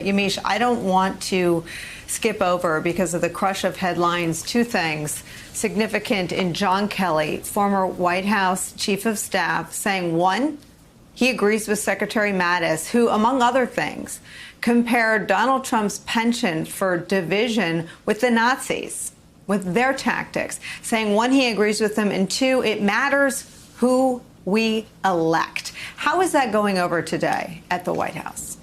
Yamiche, I don't want to skip over, because of the crush of headlines, two things significant in John Kelly, former White House chief of staff, saying, one, he agrees with Secretary Mattis, who, among other things, compared Donald Trump's penchant for division with the Nazis, with their tactics, saying, one, he agrees with them, and two, it matters who we elect. How is that going over today at the White House?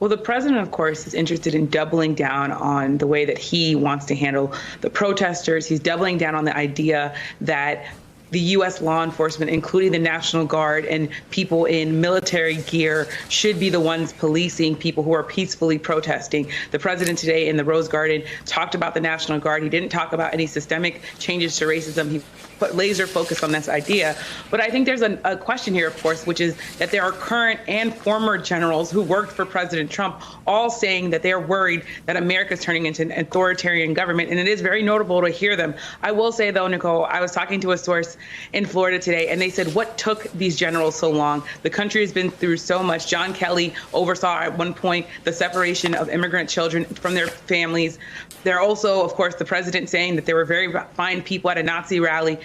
Well, the president, of course, is interested in doubling down on the way that he wants to handle the protesters. He's doubling down on the idea that the U.S. law enforcement, including the National Guard and people in military gear, should be the ones policing people who are peacefully protesting. The president today in the Rose Garden talked about the National Guard. He didn't talk about any systemic changes to racism. He put laser focus on this idea. But I think there's a question here, of course, which is that there are current and former generals who worked for President Trump all saying that they're worried that America's turning into an authoritarian government. And it is very notable to hear them. I will say, though, Nicole, I was talking to a source in Florida today, and they said, what took these generals so long? The country has been through so much. John Kelly oversaw at one point the separation of immigrant children from their families. There are also, of course, the president saying that there were very fine people at a Nazi rally.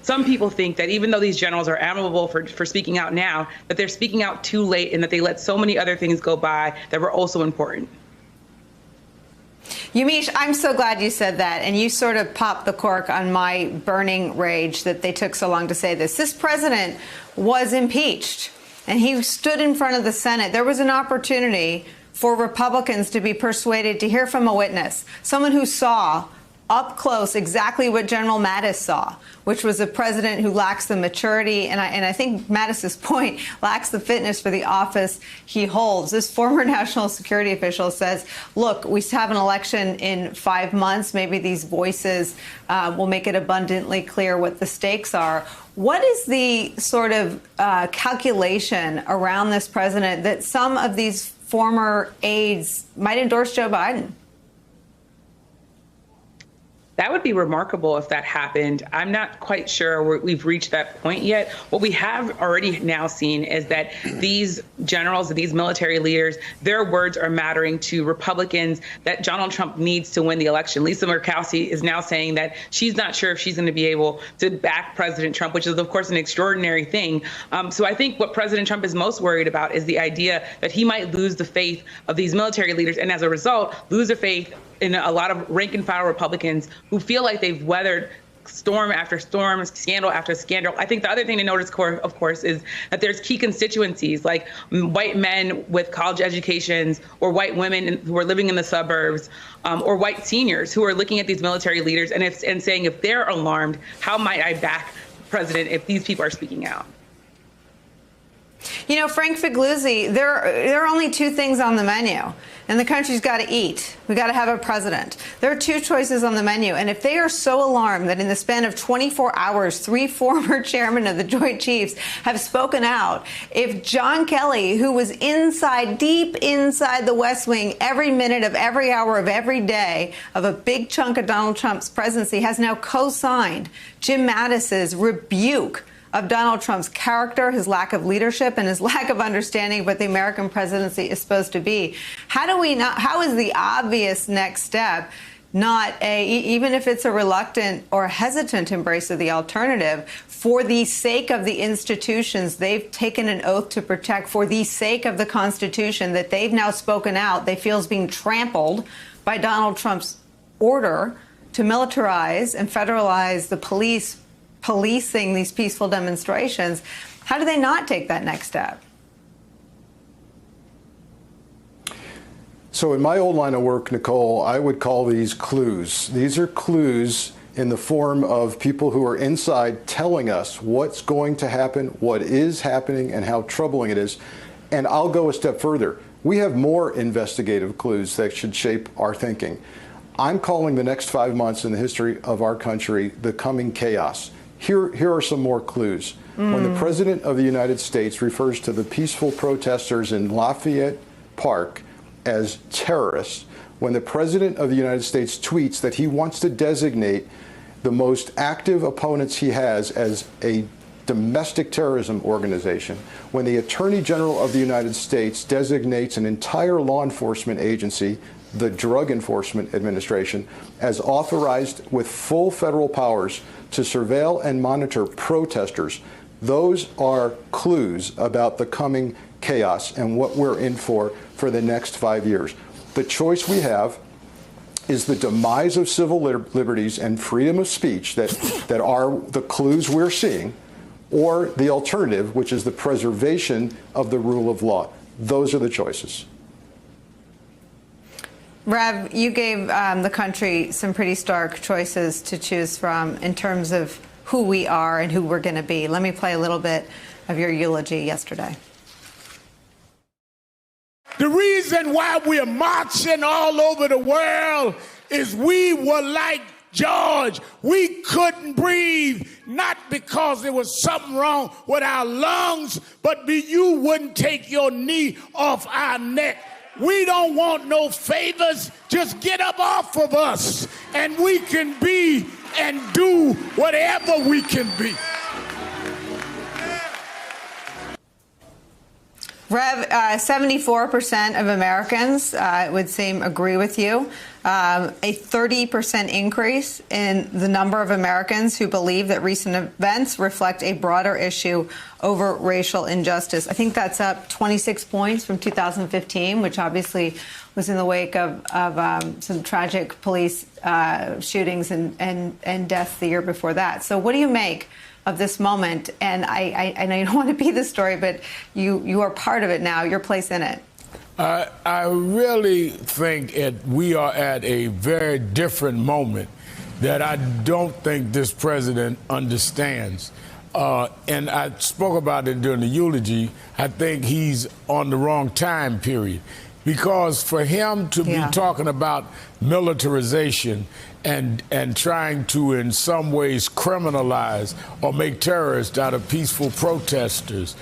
Some people think that even though these generals are admirable for speaking out now, that they're speaking out too late and that they let so many other things go by that were also important. Yamiche, I'm so glad you said that, and you sort of popped the cork on my burning rage that they took so long to say this. This president was impeached, and he stood in front of the Senate. There was an opportunity for Republicans to be persuaded to hear from a witness, someone who saw up close exactly what General Mattis saw, which was a president who lacks the maturity and I think Mattis's point, lacks the fitness for the office he holds. This former national security official says, look, we have an election in 5 months. Maybe these voices will make it abundantly clear what the stakes are. What is the sort of calculation around this president that some of these former aides might endorse Joe Biden? That would be remarkable if that happened. I'm not quite sure we've reached that point yet. What we have already now seen is that these generals, these military leaders, their words are mattering to Republicans that Donald Trump needs to win the election. Lisa Murkowski is now saying that she's not sure if she's going to be able to back President Trump, which is, of course, an extraordinary thing. So I think what President Trump is most worried about is the idea that he might lose the faith of these military leaders and, as a result, lose the faith in a lot of rank and file Republicans who feel like they've weathered storm after storm, scandal after scandal. I think the other thing to notice, of course, is that there's key constituencies like white men with college educations or white women who are living in the suburbs or white seniors who are looking at these military leaders and saying, if they're alarmed, how might I back the president if these people are speaking out? You know, Frank Figliuzzi, there are only two things on the menu, and the country's got to eat. We got to have a president. There are two choices on the menu, and if they are so alarmed that in the span of 24 hours, 3 former chairmen of the Joint Chiefs have spoken out, if John Kelly, who was deep inside the West Wing every minute of every hour of every day of a big chunk of Donald Trump's presidency, has now co-signed Jim Mattis's rebuke of Donald Trump's character, his lack of leadership, and his lack of understanding of what the American presidency is supposed to be. How is the obvious next step not even if it's a reluctant or hesitant embrace of the alternative, for the sake of the institutions they've taken an oath to protect, for the sake of the Constitution that they've now spoken out, they feel is being trampled by Donald Trump's order to militarize and federalize the policing these peaceful demonstrations? How do they not take that next step? So in my old line of work, Nicole, I would call these clues. These are clues in the form of people who are inside telling us what's going to happen, what is happening, and how troubling it is. And I'll go a step further. We have more investigative clues that should shape our thinking. I'm calling the next 5 months in the history of our country the coming chaos. Here are some more clues. When the President of the United States refers to the peaceful protesters in Lafayette Park as terrorists, when the President of the United States tweets that he wants to designate the most active opponents he has as a domestic terrorism organization, when the Attorney General of the United States designates an entire law enforcement agency, the Drug Enforcement Administration, as authorized with full federal powers to surveil and monitor protesters, those are clues about the coming chaos and what we're in for the next 5 years. The choice we have is the demise of civil liberties and freedom of speech that are the clues we're seeing, or the alternative, which is the preservation of the rule of law. Those are the choices. Rev, you gave the country some pretty stark choices to choose from in terms of who we are and who we're going to be. Let me play a little bit of your eulogy yesterday. The reason why we're marching all over the world is we were like George. We couldn't breathe, not because there was something wrong with our lungs, but you wouldn't take your knee off our neck. We don't want no favors. Just get up off of us, and we can be and do whatever we can be. Rev, 74% of Americans, it would seem, agree with you. A 30% increase in the number of Americans who believe that recent events reflect a broader issue over racial injustice. I think that's up 26 points from 2015, which obviously was in the wake of some tragic police shootings and deaths the year before that. So what do you make of this moment? And I know you don't want to be the story, but you are part of it now, your place in it. I really think we are at a very different moment that I don't think this president understands. And I spoke about it during the eulogy. I think he's on the wrong time period. Because for him to be talking about militarization and trying to in some ways criminalize or make terrorists out of peaceful protesters,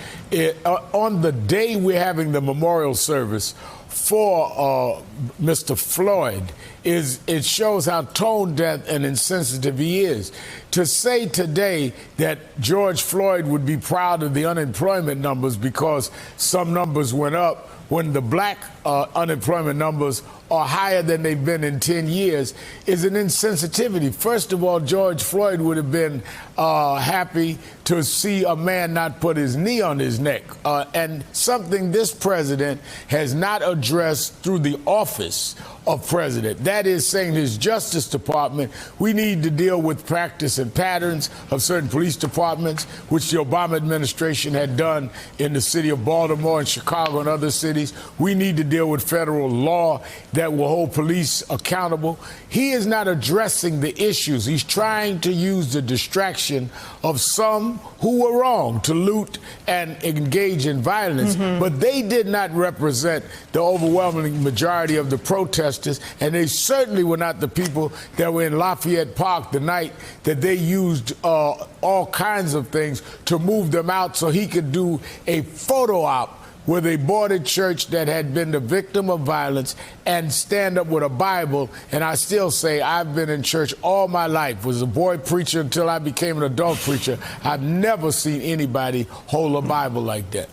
on the day we're having the memorial service for Mr. Floyd, it shows how tone deaf and insensitive he is. To say today that George Floyd would be proud of the unemployment numbers because some numbers went up when the black unemployment numbers are higher than they've been in 10 years is an insensitivity. First of all, George Floyd would have been happy to see a man not put his knee on his neck. And something this president has not addressed through the office of president. That is saying his Justice Department, we need to deal with practice and patterns of certain police departments, which the Obama administration had done in the city of Baltimore and Chicago and other cities. We need to deal with federal law that will hold police accountable. He is not addressing the issues. He's trying to use the distraction of some who were wrong to loot and engage in violence, but they did not represent the overwhelming majority of the protesters, and they certainly were not the people that were in Lafayette Park the night that they used all kinds of things to move them out so he could do a photo op with a boarded church that had been the victim of violence and stand up with a Bible. And I still say I've been in church all my life, was a boy preacher until I became an adult preacher. I've never seen anybody hold a Bible like that.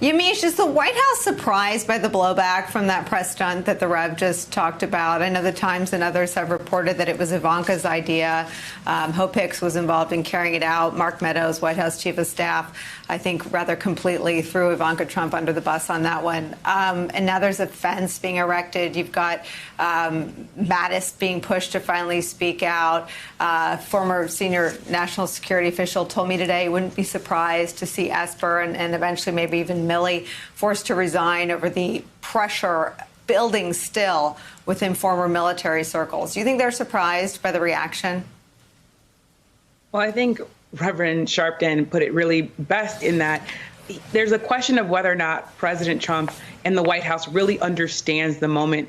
Yamiche, is the White House surprised by the blowback from that press stunt that the Rev just talked about? I know the Times and others have reported that it was Ivanka's idea. Hope Hicks was involved in carrying it out. Mark Meadows, White House Chief of Staff, I think rather completely threw Ivanka Trump under the bus on that one. And now there's a fence being erected. You've got Mattis being pushed to finally speak out. Former senior national security official told me today he wouldn't be surprised to see Esper and eventually maybe even Milley forced to resign over the pressure building still within former military circles. Do you think they're surprised by the reaction? Well, I think Reverend Sharpton put it really best in that there's a question of whether or not President Trump and the White House really understands the moment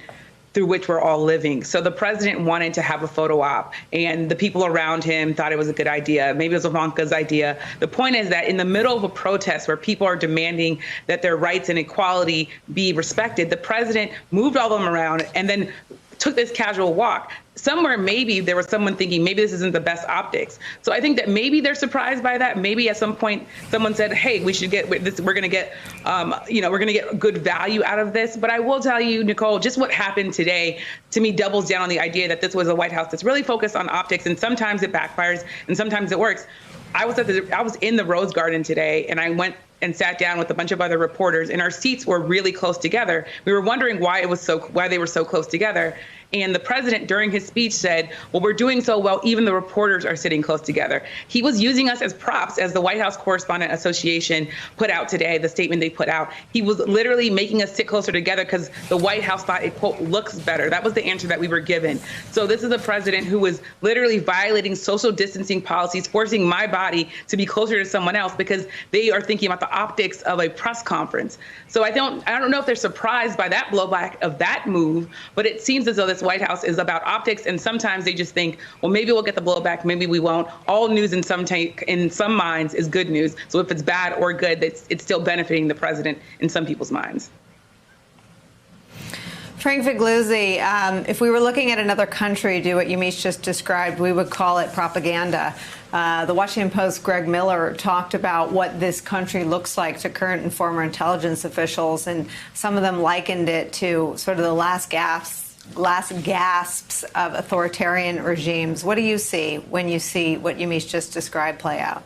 through which we're all living. So the president wanted to have a photo op, and the people around him thought it was a good idea. Maybe it was Ivanka's idea. The point is that in the middle of a protest where people are demanding that their rights and equality be respected, the president moved all of them around and then took this casual walk. somewhere maybe there was someone thinking maybe this isn't the best optics. So I think that maybe they're surprised by that. Maybe at some point someone said, hey, we should get this. We're going to get, we're going to get good value out of this. But I will tell you, Nicole, just what happened today to me doubles down on the idea that this was a White House that's really focused on optics, and sometimes it backfires and sometimes it works. I was in the Rose Garden today, and I went and sat down with a bunch of other reporters, and our seats were really close together. We were wondering why they were so close together. And the president, during his speech, said, well, we're doing so well, even the reporters are sitting close together. He was using us as props, as the White House Correspondent Association put out today, the statement they put out. He was literally making us sit closer together because the White House thought it, quote, looks better. That was the answer that we were given. So this is a president who was literally violating social distancing policies, forcing my body to be closer to someone else because they are thinking about the optics of a press conference. So I don't know if they're surprised by that blowback of that move, but it seems as though this White House is about optics, and sometimes they just think, well, maybe we'll get the blowback, maybe we won't. All news in some minds is good news. So if it's bad or good, it's still benefiting the president in some people's minds. Frank Figliuzzi, if we were looking at another country do what Yamiche just described, we would call it propaganda. The Washington Post's Greg Miller talked about what this country looks like to current and former intelligence officials, and some of them likened it to sort of the last gasps of authoritarian regimes. What do you see when you see what Yamiche just described play out?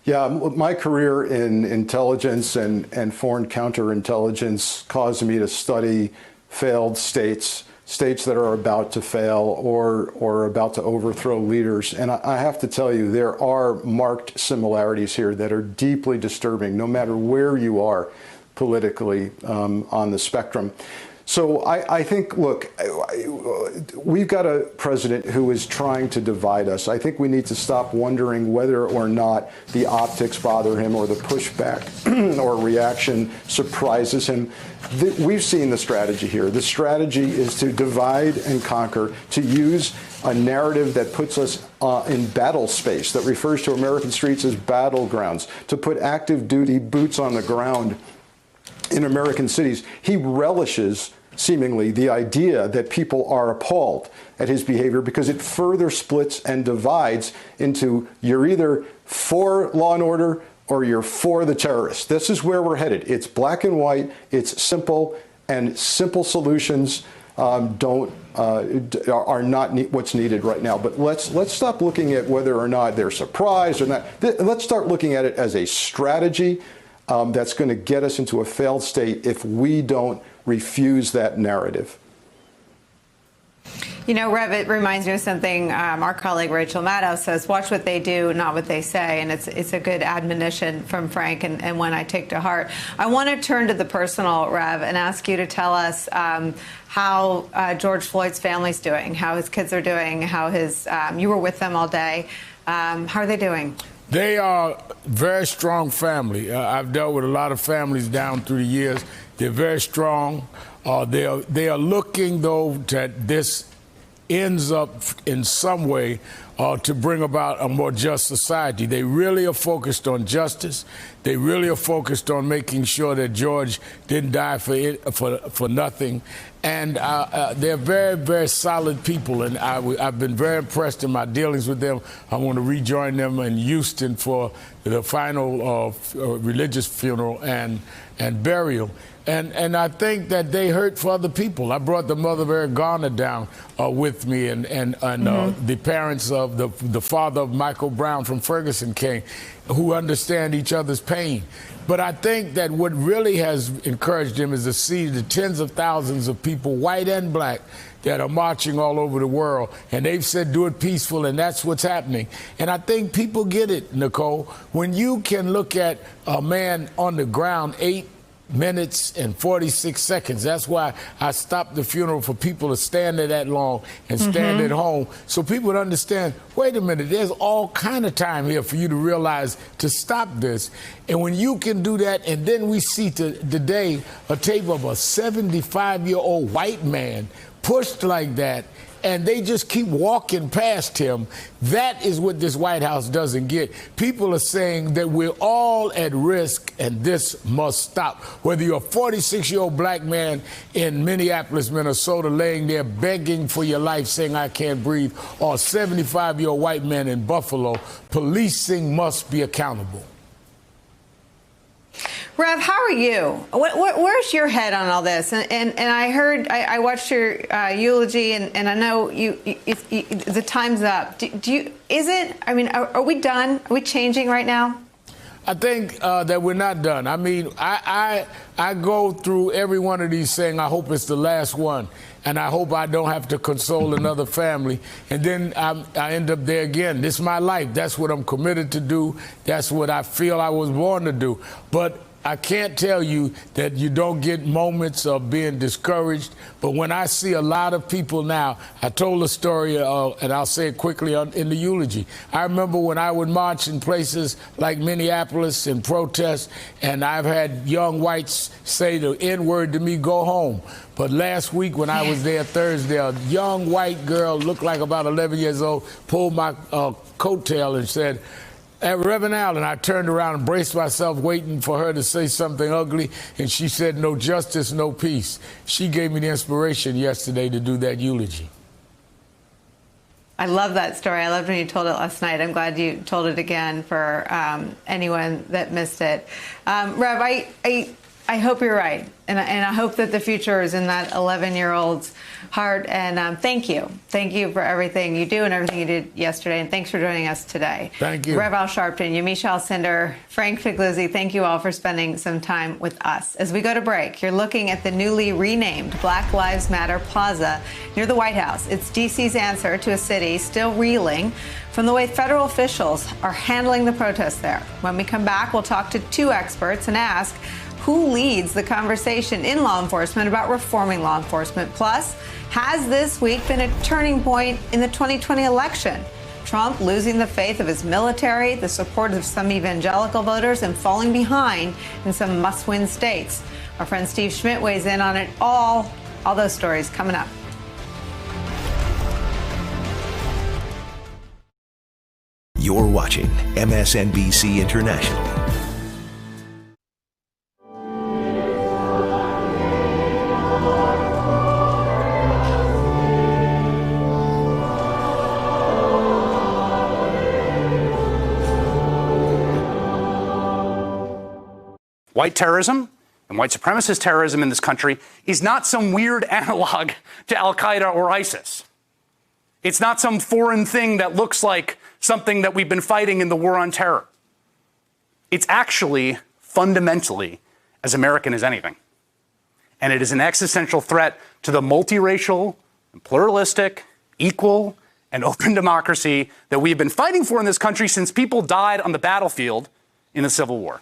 Yeah, my career in intelligence and foreign counterintelligence caused me to study failed states that are about to fail or about to overthrow leaders. And I have to tell you, there are marked similarities here that are deeply disturbing, no matter where you are politically on the spectrum. So I think, look, we've got a president who is trying to divide us. I think we need to stop wondering whether or not the optics bother him or the pushback or reaction surprises him. We've seen the strategy here. The strategy is to divide and conquer, to use a narrative that puts us in battle space, that refers to American streets as battlegrounds, to put active duty boots on the ground in American cities. He relishes, seemingly, the idea that people are appalled at his behavior because it further splits and divides into you're either for law and order or you're for the terrorists. This is where we're headed. It's black and white. It's simple, and simple solutions are not what's needed right now. But let's stop looking at whether or not they're surprised or not. Let's start looking at it as a strategy that's going to get us into a failed state if we don't refuse that narrative. You know, Rev, it reminds me of something our colleague Rachel Maddow says, watch what they do, not what they say. And it's a good admonition from Frank, and one I take to heart. I want to turn to the personal, Rev, and ask you to tell us how George Floyd's family's doing, how his kids are doing, how you were with them all day. How are they doing? They are a very strong family. I've dealt with a lot of families down through the years. They're very strong. They are looking, though, that this ends up in some way to bring about a more just society. They really are focused on justice. They really are focused on making sure that George didn't die for nothing. And they're very, very solid people. And I've been very impressed in my dealings with them. I want to rejoin them in Houston for the final religious funeral and burial. And I think that they hurt for other people. I brought the mother of Eric Garner down with me, and the parents of the father of Michael Brown from Ferguson came, who understand each other's pain. But I think that what really has encouraged them is to see the tens of thousands of people, white and black, that are marching all over the world. And they've said, do it peaceful, and that's what's happening. And I think people get it, Nicole. When you can look at a man on the ground 8 minutes and 46 seconds. That's why I stopped the funeral, for people to stand there that long and stand at home, so people would understand, wait a minute, there's all kind of time here for you to realize to stop this. And when you can do that, and then we see today a tape of a 75-year-old white man pushed like that and they just keep walking past him. That is what this White House doesn't get. People are saying that we're all at risk, and this must stop. Whether you're a 46-year-old black man in Minneapolis, Minnesota, laying there begging for your life, saying, I can't breathe, or a 75-year-old white man in Buffalo, policing must be accountable. Rev, how are you? Where's your head on all this? And I heard, I watched your eulogy, and I know the time's up. Are we done? Are we changing right now? I think that we're not done. I mean, I go through every one of these saying, I hope it's the last one, and I hope I don't have to console another family. And then I end up there again. This is my life. That's what I'm committed to do. That's what I feel I was born to do. But I can't tell you that you don't get moments of being discouraged, but when I see a lot of people now, I told a story, and I'll say it quickly in the eulogy. I remember when I would march in places like Minneapolis and protest, and I've had young whites say the N-word to me, go home. But last week when I was there Thursday, a young white girl, looked like about 11 years old, pulled my coattail and said, Reverend Allen, I turned around and braced myself waiting for her to say something ugly, and she said, no justice, no peace. She gave me the inspiration yesterday to do that eulogy. I love that story. I loved when you told it last night. I'm glad you told it again for anyone that missed it. Rev, I hope you're right, and I hope that the future is in that 11-year-old's heart. And thank you for everything you do and everything you did yesterday. And thanks for joining us today. Thank you, Rev Al Sharpton, Yamiche Alcindor, Frank Figliuzzi. Thank you all for spending some time with us. As we go to break, you're looking at the newly renamed Black Lives Matter Plaza near the White House. It's D.C.'s answer to a city still reeling from the way federal officials are handling the protests there. When we come back, we'll talk to two experts and ask who leads the conversation in law enforcement about reforming law enforcement. Plus, has this week been a turning point in the 2020 election? Trump losing the faith of his military, the support of some evangelical voters, and falling behind in some must-win states. Our friend Steve Schmidt weighs in on it all those stories coming up. You're watching MSNBC International. White terrorism and white supremacist terrorism in this country is not some weird analog to Al-Qaeda or ISIS. It's not some foreign thing that looks like something that we've been fighting in the war on terror. It's actually fundamentally as American as anything. And it is an existential threat to the multiracial, and pluralistic, equal, and open democracy that we've been fighting for in this country since people died on the battlefield in the Civil War.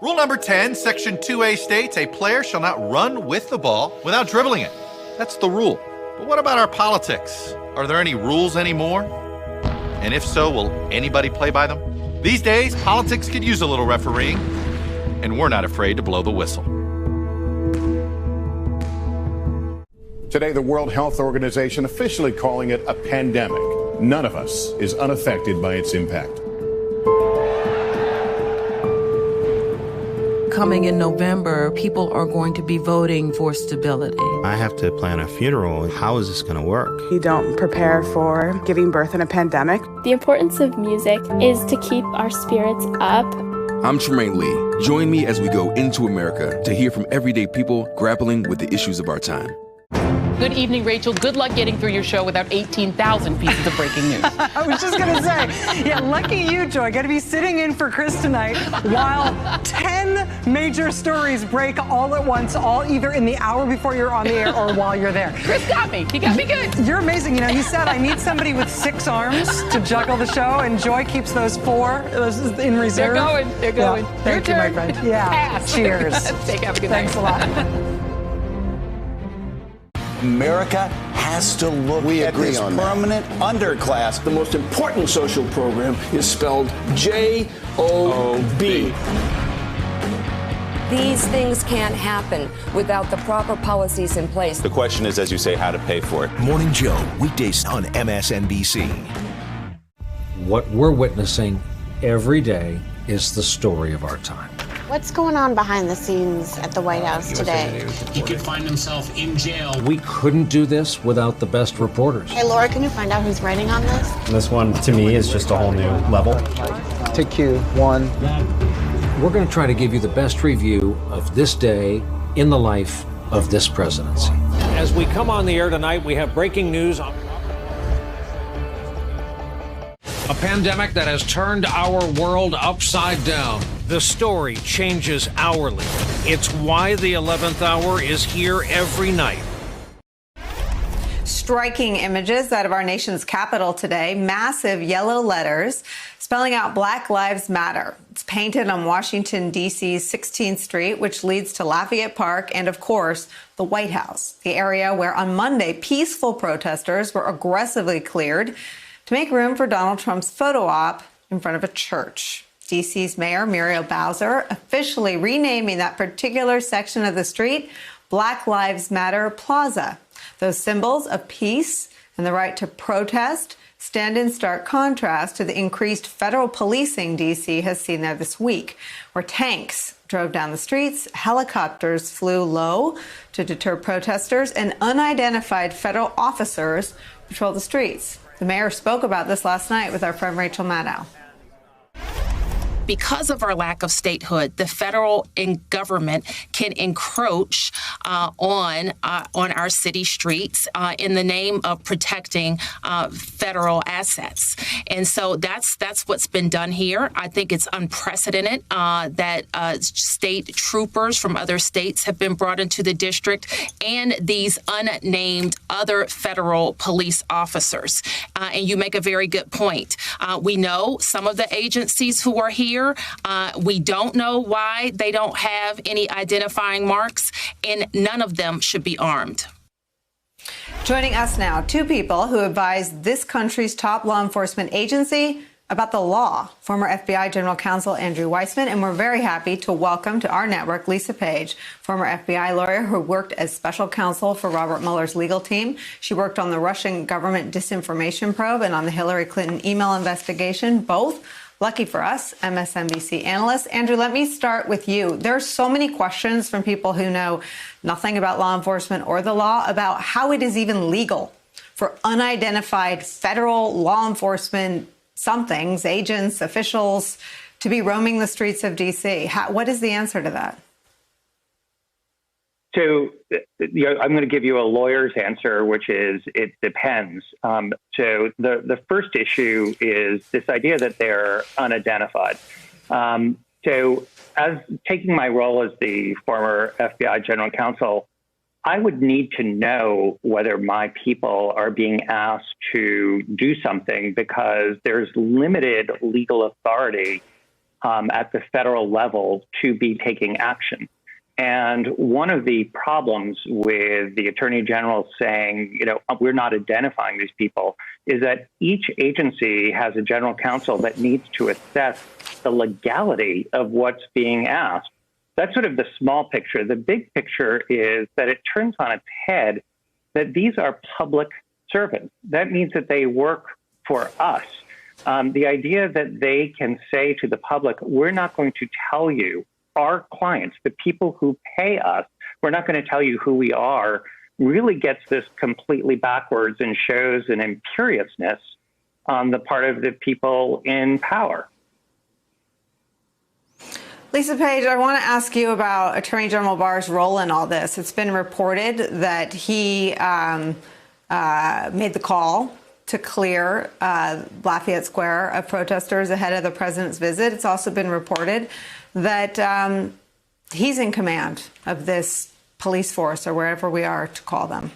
Rule number 10, Section 2A states a player shall not run with the ball without dribbling it. That's the rule. But what about our politics? Are there any rules anymore? And if so, will anybody play by them? These days, politics could use a little refereeing, and we're not afraid to blow the whistle. Today, the World Health Organization officially calling it a pandemic. None of us is unaffected by its impact. Coming in November, people are going to be voting for stability. I have to plan a funeral. How is this going to work? You don't prepare for giving birth in a pandemic. The importance of music is to keep our spirits up. I'm Tremaine Lee. Join me as we go into America to hear from everyday people grappling with the issues of our time. Good evening, Rachel. Good luck getting through your show without 18,000 pieces of breaking news. I was just going to say, yeah, lucky you, Joy. Got to be sitting in for Chris tonight while 10 major stories break all at once, all either in the hour before you're on the air or while you're there. Chris got me. He got me good. You're amazing. You know, he said, I need somebody with 6 arms to juggle the show, and Joy keeps those 4 in reserve. They're going. Yeah. Thank you, my friend. Yeah. Pass. Cheers. Take care. Thanks a lot. America has to look at this permanent underclass. The most important social program is spelled J-O-B. These things can't happen without the proper policies in place. The question is, as you say, how to pay for it. Morning Joe, weekdays on MSNBC. What we're witnessing every day is the story of our time. What's going on behind the scenes at the White House today? He could find himself in jail. We couldn't do this without the best reporters. Hey, Laura, can you find out who's writing on this? This one, to me, is just a whole new level. Take cue one. We're going to try to give you the best review of this day in the life of this presidency. As we come on the air tonight, we have breaking news on a pandemic that has turned our world upside down. The story changes hourly. It's why the 11th hour is here every night. Striking images out of our nation's capital today. Massive yellow letters spelling out Black Lives Matter. It's painted on Washington, D.C.'s 16th Street, which leads to Lafayette Park and, of course, the White House, the area where on Monday peaceful protesters were aggressively cleared to make room for Donald Trump's photo op in front of a church. D.C.'s Mayor Muriel Bowser officially renaming that particular section of the street Black Lives Matter Plaza. Those symbols of peace and the right to protest stand in stark contrast to the increased federal policing D.C. has seen there this week, where tanks drove down the streets, helicopters flew low to deter protesters, and unidentified federal officers patrolled the streets. The mayor spoke about this last night with our friend Rachel Maddow. Because of our lack of statehood, the federal government can encroach on our city streets in the name of protecting federal assets. And so that's what's been done here. I think it's unprecedented that state troopers from other states have been brought into the district and these unnamed other federal police officers. And you make a very good point. We know some of the agencies who are here. We don't know why they don't have any identifying marks, and none of them should be armed. Joining us now, two people who advise this country's top law enforcement agency about the law. Former FBI General Counsel Andrew Weissmann, and we're very happy to welcome to our network Lisa Page, former FBI lawyer who worked as special counsel for Robert Mueller's legal team. She worked on the Russian government disinformation probe and on the Hillary Clinton email investigation, both, lucky for us, MSNBC analysts. Andrew, let me start with you. There are so many questions from people who know nothing about law enforcement or the law about how it is even legal for unidentified federal law enforcement somethings, agents, officials, to be roaming the streets of D.C. What is the answer to that? So I'm going to give you a lawyer's answer, which is it depends. So the first issue is this idea that they're unidentified. So as taking my role as the former FBI General Counsel, I would need to know whether my people are being asked to do something because there's limited legal authority at the federal level to be taking action. And one of the problems with the Attorney General saying, we're not identifying these people is that each agency has a general counsel that needs to assess the legality of what's being asked. That's sort of the small picture. The big picture is that it turns on its head that these are public servants. That means that they work for us. The idea that they can say to the public, we're not going to tell you, our clients, the people who pay us, we're not going to tell you who we are, really gets this completely backwards and shows an imperiousness on the part of the people in power. Lisa Page, I want to ask you about Attorney General Barr's role in all this. It's been reported that he made the call to clear Lafayette Square of protesters ahead of the president's visit. It's also been reported that he's in command of this police force, or wherever we are to call them.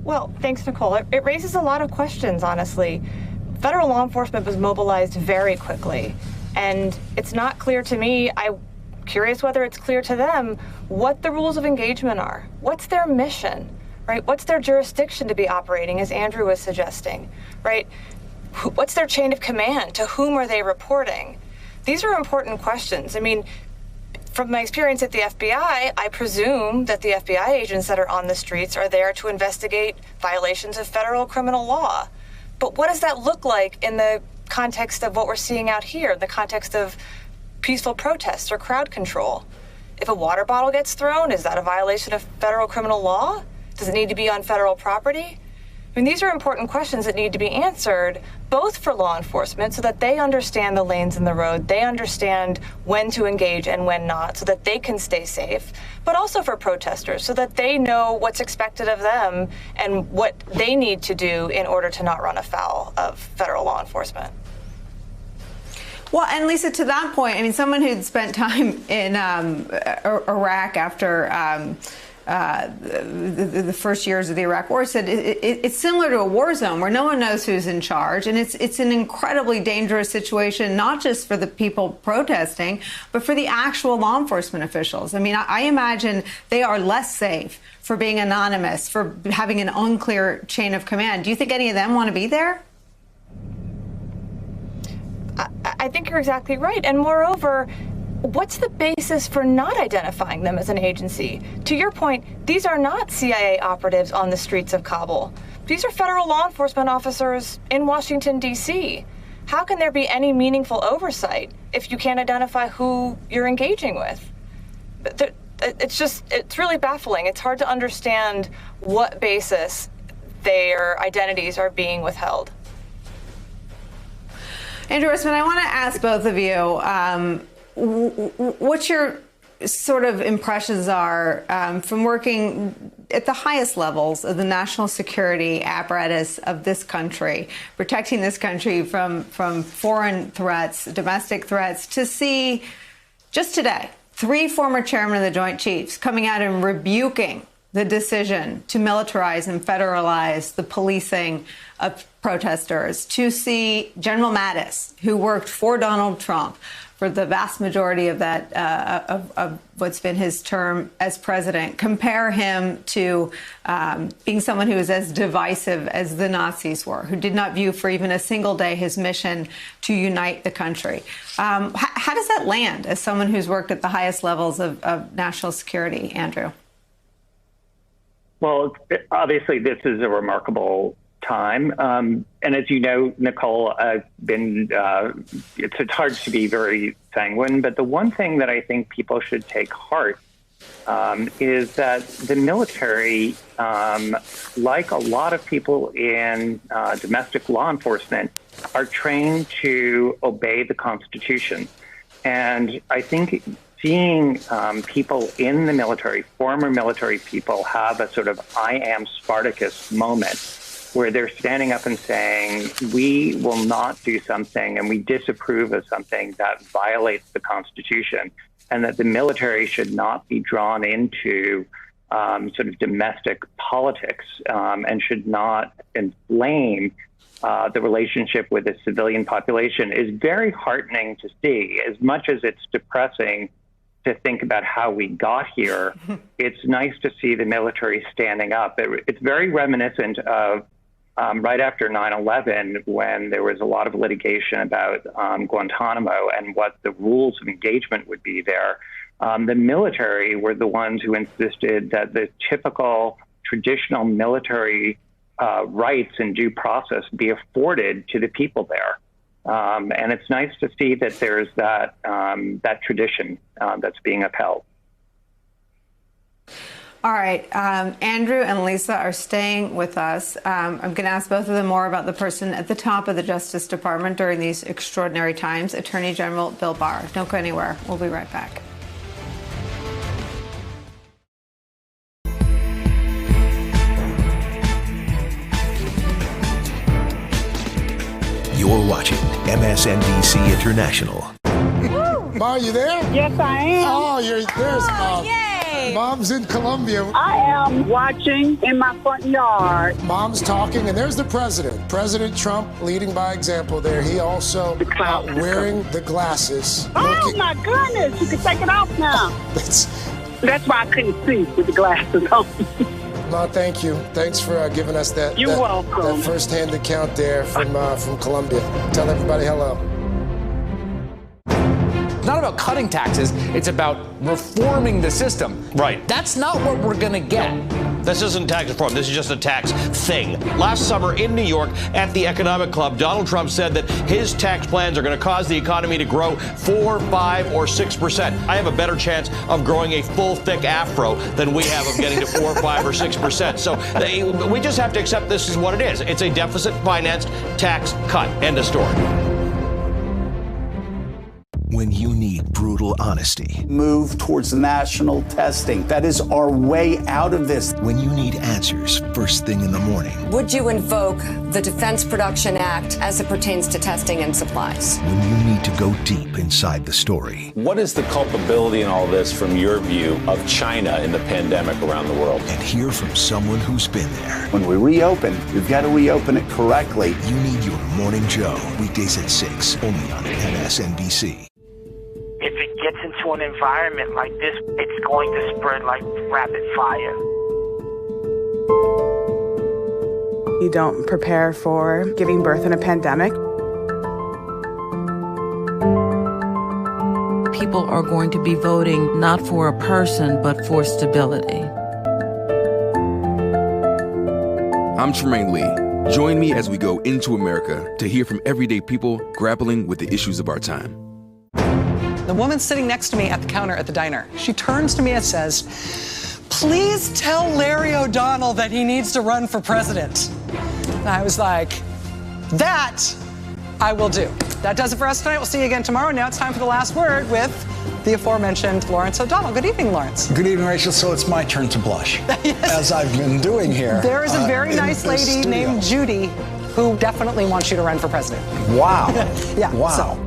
Well, thanks, Nicole. It raises a lot of questions, honestly. Federal law enforcement was mobilized very quickly, and it's not clear to me, I'm curious whether it's clear to them, what the rules of engagement are. What's their mission, right? What's their jurisdiction to be operating, as Andrew was suggesting, right? What's their chain of command? To whom are they reporting? these are important questions. I mean, from my experience at the FBI, I presume that the FBI agents that are on the streets are there to investigate violations of federal criminal law. But what does that look like in the context of what we're seeing out here, the context of peaceful protests or crowd control? If a water bottle gets thrown, is that a violation of federal criminal law? Does it need to be on federal property? I mean, these are important questions that need to be answered, both for law enforcement so that they understand the lanes in the road, they understand when to engage and when not, so that they can stay safe, but also for protesters so that they know what's expected of them and what they need to do in order to not run afoul of federal law enforcement. Well, and Lisa, to that point, I mean, someone who'd spent time in Iraq after the first years of the Iraq War said it's similar to a war zone where no one knows who's in charge, and it's an incredibly dangerous situation, not just for the people protesting, but for the actual law enforcement officials. I mean, I imagine they are less safe for being anonymous, for having an unclear chain of command. Do you think any of them want to be there? I think you're exactly right. And moreover, what's the basis for not identifying them as an agency? To your point, these are not CIA operatives on the streets of Kabul. These are federal law enforcement officers in Washington, D.C. How can there be any meaningful oversight if you can't identify who you're engaging with? It's really baffling. It's hard to understand what basis their identities are being withheld. Andrew Eastman, I want to ask both of you what your sort of impressions are from working at the highest levels of the national security apparatus of this country, protecting this country from foreign threats, domestic threats, to see just today 3 former chairmen of the Joint Chiefs coming out and rebuking the decision to militarize and federalize the policing of protesters, to see General Mattis, who worked for Donald Trump for the vast majority of that of what's been his term as president, compare him to being someone who is as divisive as the Nazis were, who did not view for even a single day his mission to unite the country. How does that land as someone who's worked at the highest levels of national security, Andrew? Well, obviously, this is a remarkable time. And as you know, Nicole, I've been, it's hard to be very sanguine, but the one thing that I think people should take heart is that the military, like a lot of people in domestic law enforcement, are trained to obey the Constitution. And I think seeing people in the military, former military people, have a sort of I am Spartacus moment where they're standing up and saying, we will not do something and we disapprove of something that violates the Constitution, and that the military should not be drawn into sort of domestic politics and should not inflame the relationship with the civilian population, is very heartening to see. As much as it's depressing to think about how we got here, it's nice to see the military standing up. It's very reminiscent of right after 9/11, when there was a lot of litigation about Guantanamo and what the rules of engagement would be there. The military were the ones who insisted that the typical traditional military rights and due process be afforded to the people there. And it's nice to see that there's that tradition that's being upheld. All right. Andrew and Lisa are staying with us. I'm going to ask both of them more about the person at the top of the Justice Department during these extraordinary times, Attorney General Bill Barr. Don't go anywhere. We'll be right back. You're watching MSNBC International. Ma, you there? Yes, I am. Oh, there's Mom. Yay! Mom's in Colombia. I am watching in my front yard. Mom's talking, and there's the president. President Trump leading by example there. He also wearing the glasses. Oh, my goodness. You can take it off now. That's why I couldn't see with the glasses on. Ma, thank you. Thanks for giving us that. You're welcome. That first-hand account there from Colombia. Tell everybody hello. not about cutting taxes. It's about reforming the system. Right. That's not what we're going to get. This isn't tax reform. This is just a tax thing. Last summer in New York at the Economic Club, Donald Trump said that his tax plans are going to cause the economy to grow 4, 5, or 6%. I have a better chance of growing a full, thick afro than we have of getting to 4, 5, or 6%. So we just have to accept this is what it is. It's a deficit-financed tax cut. End of story. When you need brutal honesty. Move towards national testing. That is our way out of this. When you need answers first thing in the morning. Would you invoke the Defense Production Act as it pertains to testing and supplies? When you need to go deep inside the story. What is the culpability in all this from your view of China in the pandemic around the world? And hear from someone who's been there. When we reopen, we've got to reopen it correctly. You need your Morning Joe. Weekdays at 6, only on MSNBC. If it gets into an environment like this, it's going to spread like rapid fire. You don't prepare for giving birth in a pandemic. People are going to be voting not for a person, but for stability. I'm Tremaine Lee. Join me as we go into America to hear from everyday people grappling with the issues of our time. The woman sitting next to me at the counter at the diner, she turns to me and says, "Please tell Larry O'Donnell that he needs to run for president." And I was like, that I will do. That does it for us tonight. We'll see you again tomorrow. Now it's time for the last word with the aforementioned Lawrence O'Donnell. Good evening, Lawrence. Good evening, Rachel. So it's my turn to blush, yes. As I've been doing here. There is a very nice lady named Judy who definitely wants you to run for president. Wow. Yeah. Wow. So.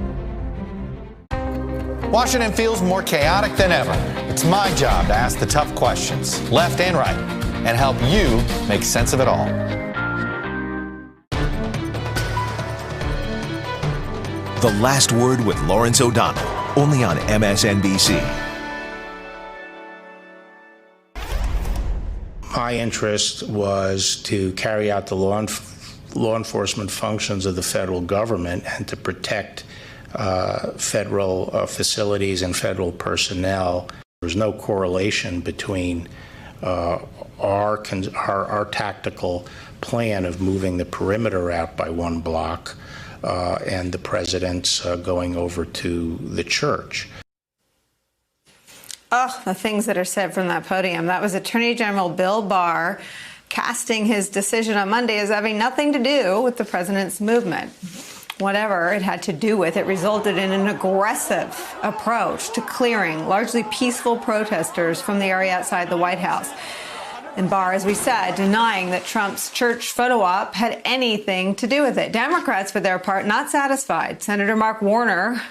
Washington feels more chaotic than ever. It's my job to ask the tough questions, left and right, and help you make sense of it all. The Last Word with Lawrence O'Donnell, only on MSNBC. My interest was to carry out the law enforcement functions of the federal government and to protect federal facilities and federal personnel. There's no correlation between our tactical plan of moving the perimeter out by 1 block and the president's going over to the church. Oh, the things that are said from that podium. That was Attorney General Bill Barr casting his decision on Monday as having nothing to do with the president's movement. Whatever it had to do with, it resulted in an aggressive approach to clearing largely peaceful protesters from the area outside the White House. And Barr, as we said, denying that Trump's church photo op had anything to do with it. Democrats, for their part, not satisfied. Senator Mark Warner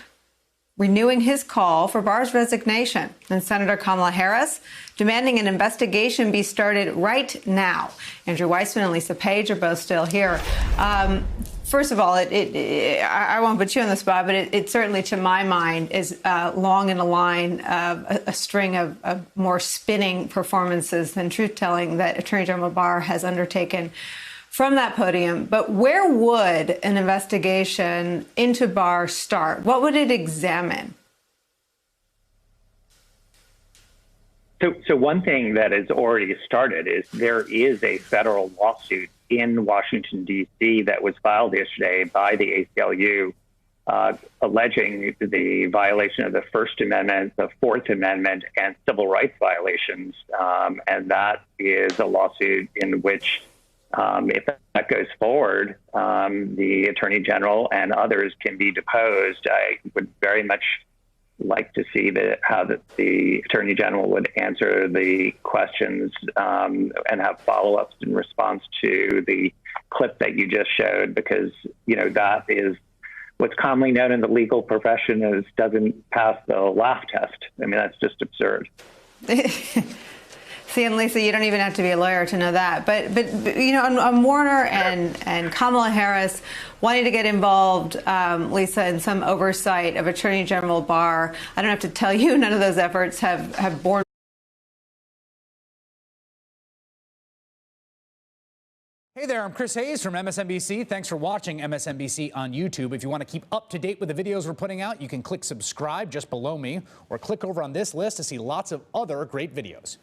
renewing his call for Barr's resignation. And Senator Kamala Harris demanding an investigation be started right now. Andrew Weissman and Lisa Page are both still here. First of all, I won't put you on the spot, but it certainly, to my mind, is long in a line of a string of more spinning performances than truth-telling that Attorney General Barr has undertaken from that podium. But where would an investigation into Barr start? What would it examine? So one thing that has already started is there is a federal lawsuit in Washington, D.C. that was filed yesterday by the ACLU alleging the violation of the First Amendment, the Fourth Amendment, and civil rights violations. And that is a lawsuit in which, if that goes forward, the Attorney General and others can be deposed. I would very much like to see how the Attorney General would answer the questions and have follow-ups in response to the clip that you just showed, because, that is what's commonly known in the legal profession as doesn't pass the laugh test. I mean, that's just absurd. See, and Lisa, you don't even have to be a lawyer to know that. But on Warner and Kamala Harris wanting to get involved, Lisa, in some oversight of Attorney General Barr, I don't have to tell you, none of those efforts have borne. Hey there, I'm Chris Hayes from MSNBC. Thanks for watching MSNBC on YouTube. If you want to keep up to date with the videos we're putting out, you can click subscribe just below me or click over on this list to see lots of other great videos.